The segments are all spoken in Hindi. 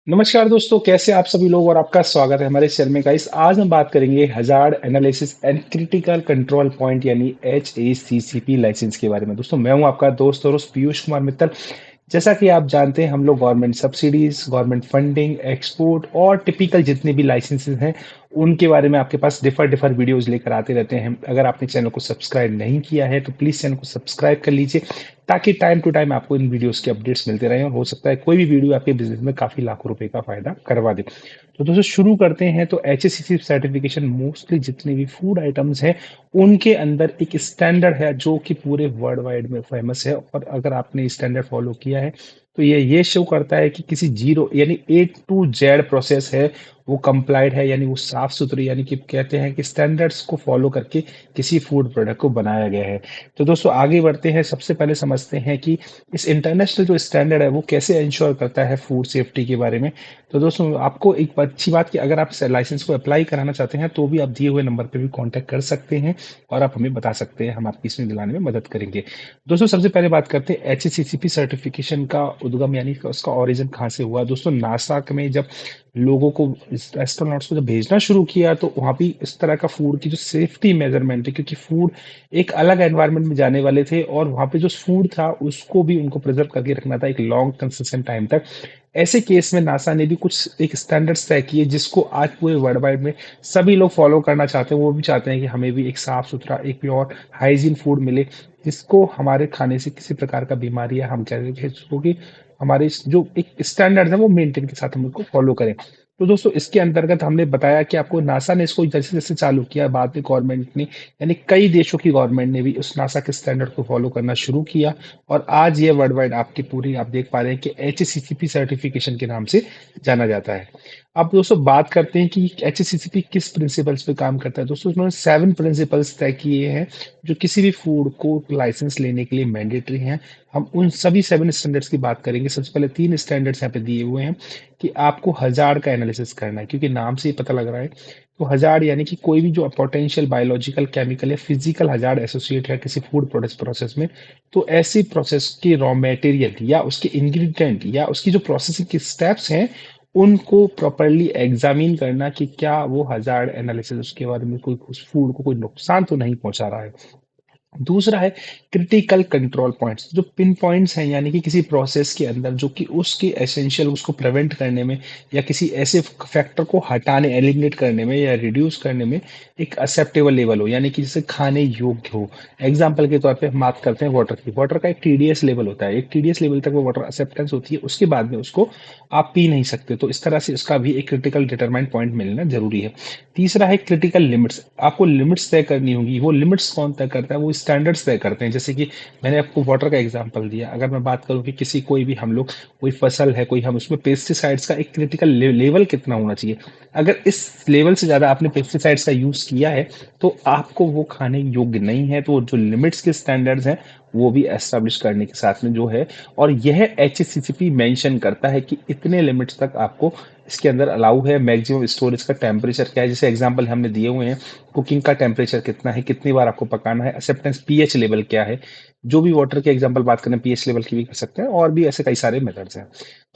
नमस्कार दोस्तों, कैसे आप सभी लोग और आपका स्वागत है हमारे चैनल में गाइस। आज हम बात करेंगे hazard analysis and critical control point यानी HACCP लाइसेंस के बारे में। दोस्तों, मैं हूं आपका दोस्त और दोस्त पीयूष कुमार मित्तल। जैसा कि आप जानते हैं, हम लोग government subsidies, government funding, export और टिपिकल जितने भी लाइसेंसेस हैं उनके बारे में आपके पास डिफर डिफर वीडियोस लेकर आते रहते हैं। अगर आपने चैनल को सब्सक्राइब नहीं किया है तो प्लीज चैनल को सब्सक्राइब कर लीजिए, ताकि टाइम टू टाइम आपको इन वीडियोस के अपडेट्स मिलते रहें और हो सकता है कोई भी वीडियो आपके बिजनेस में काफी लाखों रुपए का फायदा करवा दे। तो दोस्तों, शुरू करते हैं। तो HACCP सर्टिफिकेशन मोस्टली जितने भी फूड आइटम्स हैं उनके अंदर एक स्टैंडर्ड है जो कि पूरे वर्ल्ड वाइड में फेमस है, और अगर आपने स्टैंडर्ड फॉलो किया है तो ये शो करता है कि किसी जीरो यानी A to Z प्रोसेस है वो कंप्लाइड है, यानी वो साफ सुथरी, यानी कि कहते हैं कि स्टैंडर्ड्स को फॉलो करके किसी फूड प्रोडक्ट को बनाया गया है। तो दोस्तों, आगे बढ़ते हैं। सबसे पहले समझते हैं कि इस इंटरनेशनल जो स्टैंडर्ड है वो कैसे इंश्योर करता है फूड सेफ्टी के बारे में। तो दोस्तों, आपको एक अच्छी बात कि अगर आप लाइसेंस को अप्लाई कराना चाहते हैं तो भी आप दिए हुए नंबर पे भी कांटेक्ट कर सकते हैं और आप हमें बता सकते हैं, हम आपकी इसमें दिलाने में मदद करेंगे। दोस्तों, सबसे पहले बात करते हैं HACCP सर्टिफिकेशन का उद्गम यानी कि उसका ओरिजिन कहाँ से हुआ। दोस्तों, नासा में जब लोगों को, एस्ट्रोनॉट्स को जब भेजना शुरू किया तो वहाँ भी इस तरह का फूड की जो सेफ्टी मेजरमेंट है, क्योंकि फूड एक अलग एनवायरनमेंट में जाने वाले थे और वहाँ पे जो फूड था उसको भी उनको प्रिजर्व करके रखना था एक लॉन्ग कंसिस्टेंट टाइम तक। ऐसे केस में नासा ने भी कुछ एक स्टैंडर्ड्स तय किए जिसको आज पूरे वर्ल्ड वाइड में सभी लोग फॉलो करना चाहते हैं। वो भी चाहते हैं कि हमें भी एक साफ सुथरा, एक प्योर हाइजीन फूड मिले, जिसको हमारे खाने से किसी प्रकार का बीमारी या हम कह रहे हैं जिसको कि हमारे जो एक स्टैंडर्ड है वो मेंटेन के साथ हम उसको फॉलो करें। तो दोस्तों, इसके अंतर्गत हमने बताया कि आपको नासा ने इसको जैसे जैसे चालू किया, बाद में गवर्नमेंट ने, यानी कई देशों की गवर्नमेंट ने भी उस नासा के स्टैंडर्ड को फॉलो करना शुरू किया, और आज ये वर्ल्ड वाइड आपकी पूरी आप देख पा रहे हैं कि HACCP सर्टिफिकेशन के नाम से जाना जाता है। अब दोस्तों, बात करते हैं कि HACCP किस प्रिंसिपल्स पे काम करता है। दोस्तों, उन्होंने 7 प्रिंसिपल्स तय किए हैं जो किसी भी फूड को लाइसेंस लेने के लिए मैंडेटरी हैं। हम उन सभी 7 स्टैंडर्ड्स की बात करेंगे। सबसे पहले 3 स्टैंडर्ड्स यहाँ पे दिए हुए हैं कि आपको हजार्ड का एनालिसिस करना है, क्योंकि नाम से ही पता लग रहा है। तो हजार्ड यानी कि कोई भी जो पोटेंशियल बायोलॉजिकल, केमिकल या फिजिकल हजार्ड एसोसिएट है किसी फूड प्रोडक्ट प्रोसेस में, तो ऐसी प्रोसेस की रॉ मटेरियल या उसके इंग्रेडिएंट या उसकी जो प्रोसेसिंग के स्टेप्स हैं उनको प्रॉपर्ली एग्जामिन करना कि क्या वो हजार्ड एनालिसिस उसके बारे में कोई उस फूड को कोई नुकसान तो नहीं पहुंचा रहा है। दूसरा है क्रिटिकल कंट्रोल पॉइंट्स, जो पिन पॉइंट्स हैं, यानी कि किसी प्रोसेस के अंदर जो कि उसके एसेंशियल उसको प्रिवेंट करने में या किसी ऐसे फैक्टर को हटाने, एलिमिनेट करने में या रिड्यूस करने में एक एक्सेप्टेबल लेवल हो, यानी कि जिसे खाने योग्य हो। एग्जाम्पल के तौर पे हम बात करते हैं वाटर की। वाटर का एक TDS लेवल होता है, एक TDS लेवल तक वो वाटर एक्सेप्टेंस होती है, उसके बाद में उसको आप पी नहीं सकते। तो इस तरह से इसका भी एक क्रिटिकल डिटरमाइन पॉइंट मिलना जरूरी है। तीसरा है क्रिटिकल लिमिट्स। आपको लिमिट्स तय करनी होगी। वो लिमिट्स कौन तय करता है? वो स्टैंडर्ड्स तय करते हैं। जैसे कि मैंने आपको वाटर का एग्जांपल दिया, अगर मैं बात करूं कि किसी कोई भी हम लोग कोई फसल है कोई, हम उसमें पेस्टिसाइड्स का एक क्रिटिकल लेवल कितना होना चाहिए। अगर इस लेवल से ज्यादा आपने पेस्टिसाइड्स का यूज किया है तो आपको वो खाने योग्य नहीं है। तो जो लिमिट्स के स्टैंडर्ड्स हैं वो भी एस्टेब्लिश करने के साथ में जो है, और यह HACCP मेंशन करता है कि इतने लिमिट्स तक आपको इसके अंदर अलाउ है। मैक्सिमम स्टोरेज का टेम्परेचर क्या है, जैसे एग्जांपल हमने दिए हुए हैं। कुकिंग का टेम्परेचर कितना है, कितनी बार आपको पकाना है, एक्सेप्टेंस पीएच लेवल क्या है। जो भी वाटर के एग्जांपल बात करें पीएच लेवल की भी कर सकते हैं, और भी ऐसे कई सारे मेथड्स हैं।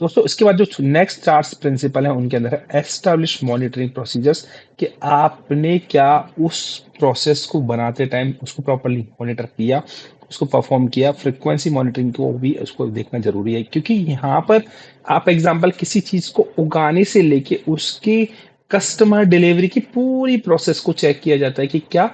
दोस्तों, इसके बाद जो नेक्स्ट 4 प्रिंसिपल है उनके अंदर है एस्टैब्लिश मॉनिटरिंग प्रोसीजर्स, कि आपने क्या उस प्रोसेस को बनाते टाइम उसको प्रॉपरली मॉनिटर किया, उसको परफॉर्म किया। फ्रीक्वेंसी मॉनिटरिंग को भी उसको देखना जरूरी है, क्योंकि यहाँ पर आप एग्जांपल किसी चीज को उगाने से लेके उसके कस्टमर डिलीवरी की पूरी प्रोसेस को चेक किया जाता है कि क्या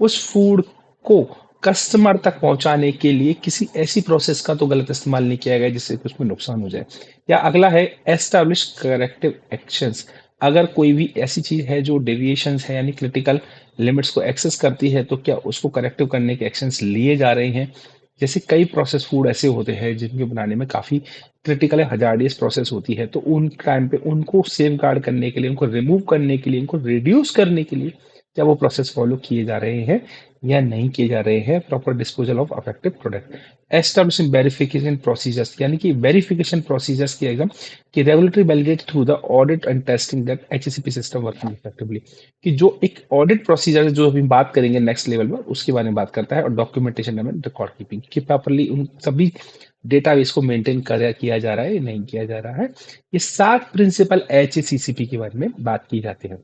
उस फूड को कस्टमर तक पहुंचाने के लिए किसी ऐसी प्रोसेस का तो गलत इस्तेमाल नहीं किया गया जिससे कि उसमें नुकसान हो जाए। या अगला है एस्टैब्लिश करेक्टिव एक्शंस। अगर कोई भी ऐसी चीज है जो डेविएशंस है यानी क्रिटिकल लिमिट्स को एक्सेस करती है, तो क्या उसको करेक्टिव करने के एक्शंस लिए जा रहे हैं। जैसे कई प्रोसेस फूड ऐसे होते हैं जिनके बनाने में काफी क्रिटिकल या हजार्डियस प्रोसेस होती है, तो उन टाइम पे उनको सेव गार्ड करने के लिए, उनको रिमूव करने के लिए, उनको रिड्यूस करने के लिए क्या वो प्रोसेस फॉलो किए जा रहे हैं या नहीं किए जा रहे हैं। Proper disposal of affective product, establishing verification procedures, यानी कि वेरिफिकेशन प्रोसीजर्स की एग्जाम कि regulatory validate through the audit and testing that HACCP system working effectively, कि जो एक ऑडिट प्रोसीजर जो अभी बात करेंगे नेक्स्ट लेवल में उसके बारे में बात करता है, और डॉक्यूमेंटेशन एंड रिकॉर्ड कीपिंग, कि प्रॉपरली उन सभी डेटाबेस को मेंटेन किया जा रहा है या नहीं किया जा रहा है। ये 7 प्रिंसिपल एचएसीसीपी के बारे में बात की जाती है।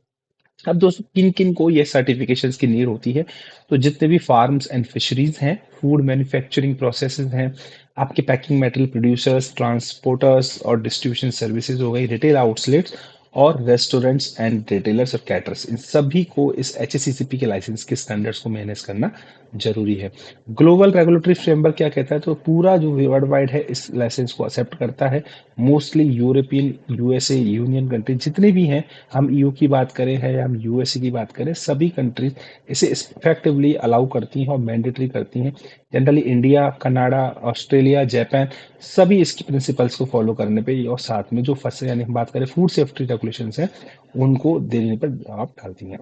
अब दोस्तों किन-किन को ये सर्टिफिकेशंस की नीड होती है? तो जितने भी फार्म्स एंड फिशरीज हैं, फूड मैन्युफैक्चरिंग प्रोसेसेस हैं, आपके पैकिंग मटेरियल प्रोड्यूसर्स, ट्रांसपोर्टर्स और डिस्ट्रीब्यूशन सर्विसेज हो गई, रिटेल आउटलेट्स और रेस्टोरेंट्स एंड रिटेलर्स और कैटरर्स, इन सभी को इस एचएससीसीपी के लाइसेंस के स्टैंडर्ड्स को मैनेज करना जरूरी है। ग्लोबल रेगुलेटरी फ्रेमवर्क क्या कहता है? तो पूरा जो वर्ल्ड वाइड है इस लाइसेंस को एक्सेप्ट करता है। Mostly European, USA, union country जितने भी हैं, हम ईयू की बात करें है या हम यूएसए की बात करें, सभी कंट्रीज इसे इफेक्टिवली अलाउ करती हैं और मैंडेटरी करती हैं। Generally India, Canada, Australia, Japan सभी इसकी प्रिंसिपल्स को फॉलो करने पे और साथ में जो फंसे यानी हम बात करें फूड सेफ्टी रेगुलेशंस हैं उनको देने पर दबाव डालती हैं।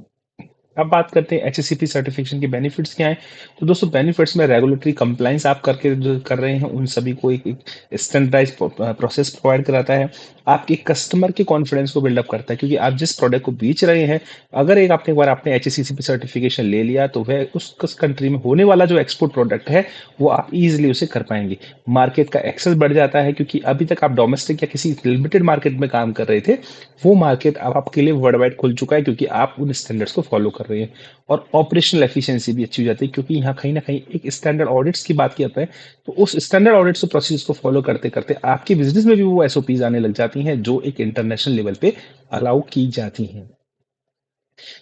अब बात करते हैं एचएससीपी सर्टिफिकेशन के बेनिफिट्स क्या हैं। तो दोस्तों बेनिफिट्स में रेगुलेटरी कंप्लाइंस आप करके जो कर रहे हैं उन सभी को एक स्टैंडर्डाइज प्रोसेस प्रोवाइड कराता है। आपके कस्टमर के कॉन्फिडेंस को बिल्डअप करता है, क्योंकि आप जिस प्रोडक्ट को बेच रहे हैं, अगर एक बार आपने एचएससीपी सर्टिफिकेशन ले लिया तो वह उस कंट्री में होने वाला जो एक्सपोर्ट प्रोडक्ट है वो आप इजिली उसे कर पाएंगे। मार्केट का एक्सेस बढ़ जाता है, क्योंकि अभी तक आप डोमेस्टिक या किसी लिमिटेड मार्केट में काम कर रहे थे, वो मार्केट अब आपके लिए वर्ल्ड वाइड खुल चुका है, क्योंकि आप उन स्टैंडर्ड्स को फॉलो कर रहे हैं। और ऑपरेशनल एफिशिएंसी भी अच्छी हो जाती है, क्योंकि यहाँ कहीं ना कहीं एक स्टैंडर्ड ऑडिट्स की बात किया जाता है। तो उस स्टैंडर्ड ऑडिट्स प्रोसेस को फॉलो करते करते आपके बिजनेस में भी वो एसओपीज आने लग जाती हैं जो एक इंटरनेशनल लेवल पे अलाउ की जाती हैं।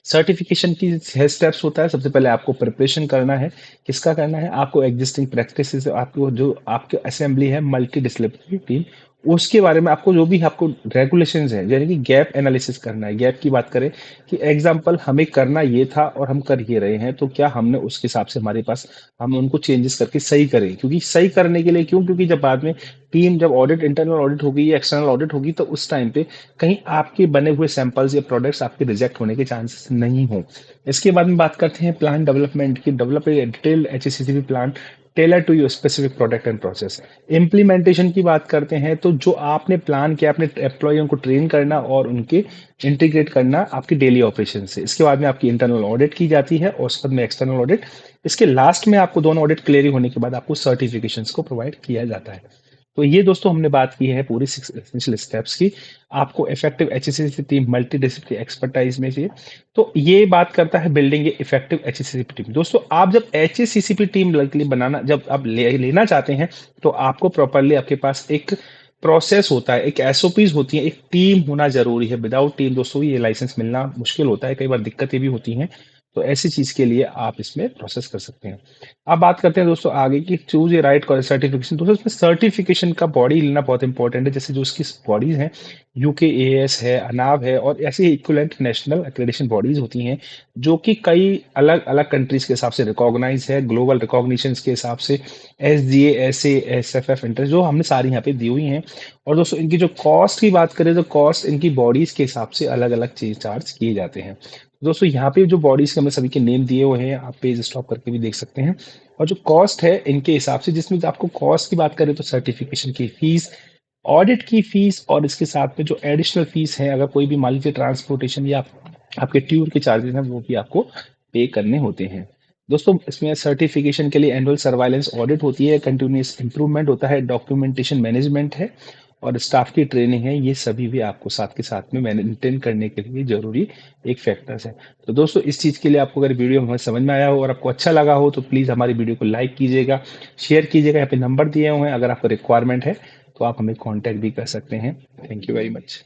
सर्टिफिकेशन की 6 स्टेप्स होता है। सबसे पहले आपको प्रिपरेशन करना है। किसका करना है? आपको एग्जिस्टिंग प्रैक्टिसेस, आपको जो आपके असेंबली है मल्टी डिसिप्लिनरी टीम, उसके बारे में आपको जो भी आपको रेगुलेशंस है, यानी कि गैप एनालिसिस करना है। गैप की बात करें कि एग्जाम्पल हमें करना ये था और हम कर ये रहे हैं, तो क्या हमने उसके हिसाब से हमारे पास हम उनको चेंजेस करके सही करें, क्योंकि सही करने के लिए क्यों, क्योंकि जब बाद में टीम जब ऑडिट इंटरनल ऑडिट होगी या एक्सटर्नल ऑडिट होगी तो उस टाइम पे कहीं आपके बने हुए सैंपल्स या प्रोडक्ट्स आपके रिजेक्ट होने के चांसेस नहीं हो। इसके बाद में बात करते हैं प्लान डेवलपमेंट की। Develop detailed HSCP plan tailor to your specific product and process. Implementation की बात करते हैं तो जो आपने प्लान किया, अपने एम्प्लॉयों को ट्रेन करना और उनके इंटीग्रेट करना आपकी डेली ऑपरेशन से। इसके बाद में आपकी इंटरनल ऑडिट की जाती है और उसके बाद में एक्सटर्नल ऑडिट। इसके लास्ट में आपको दोनों ऑडिट क्लियर होने के बाद आपको सर्टिफिकेशंस को प्रोवाइड किया जाता है। तो ये दोस्तों हमने बात की है पूरी 6 एसेंशियल स्टेप्स की। आपको effective HSCP team multi disciplinary expertise में चाहिए। तो ये बात करता है building a effective HSCP team. दोस्तों आप जब एचएससीपी टीम बनाना जब आप लेना चाहते हैं तो आपको प्रॉपरली आपके पास एक प्रोसेस होता है, एक एसओपीज होती है, एक टीम होना जरूरी है। विदाउट टीम दोस्तों ये लाइसेंस मिलना मुश्किल होता है, कई बार दिक्कतें भी होती हैं। तो ऐसी चीज के लिए आप इसमें प्रोसेस कर सकते हैं। अब बात करते हैं दोस्तों आगे की चूज ए राइट सर्टिफिकेशन। दोस्तों इसमें सर्टिफिकेशन का बॉडी लेना बहुत इंपॉर्टेंट है। जैसे जो इसकी बॉडीज हैं, यूकेएएस है, अनाव है और ऐसी इक्विवेलेंट नेशनल एक्रेडिटेशन बॉडीज होती हैं जो कि कई अलग अलग कंट्रीज के हिसाब से रिकॉग्नाइज है, ग्लोबल रिकॉग्निशन के हिसाब से। एसजीए, एसए, एसएफएफ, इंटरेस्ट जो हमने सारी यहाँ पे दी हुई हैं। और दोस्तों इनकी जो कॉस्ट की बात करें तो कॉस्ट इनकी बॉडीज के हिसाब से अलग अलग चीज चार्ज किए जाते हैं। दोस्तों यहाँ पे जो बॉडीज के हमने सभी के नेम दिए हुए हैं, आप पेज स्टॉप करके भी देख सकते हैं। और जो कॉस्ट है इनके हिसाब से, जिसमें आपको कॉस्ट की बात करें तो सर्टिफिकेशन की फीस, ऑडिट की फीस और इसके साथ में जो एडिशनल फीस है, अगर कोई भी मान लीजिए ट्रांसपोर्टेशन या आपके टूर के चार्जेस हैं वो भी आपको पे करने होते हैं। दोस्तों इसमें सर्टिफिकेशन के लिए एनुअल सर्वाइलेंस ऑडिट होती है, कंटिन्यूस इंप्रूवमेंट होता है, डॉक्यूमेंटेशन मैनेजमेंट है और स्टाफ की ट्रेनिंग है। ये सभी भी आपको साथ के साथ में मेंटेन करने के लिए जरूरी एक फैक्टर्स है। तो दोस्तों इस चीज़ के लिए आपको अगर वीडियो हमें समझ में आया हो और आपको अच्छा लगा हो तो प्लीज़ हमारी वीडियो को लाइक कीजिएगा, शेयर कीजिएगा। यहाँ पे नंबर दिए हुए हैं, अगर आपको रिक्वायरमेंट है तो आप हमें कॉन्टैक्ट भी कर सकते हैं। Thank you very much.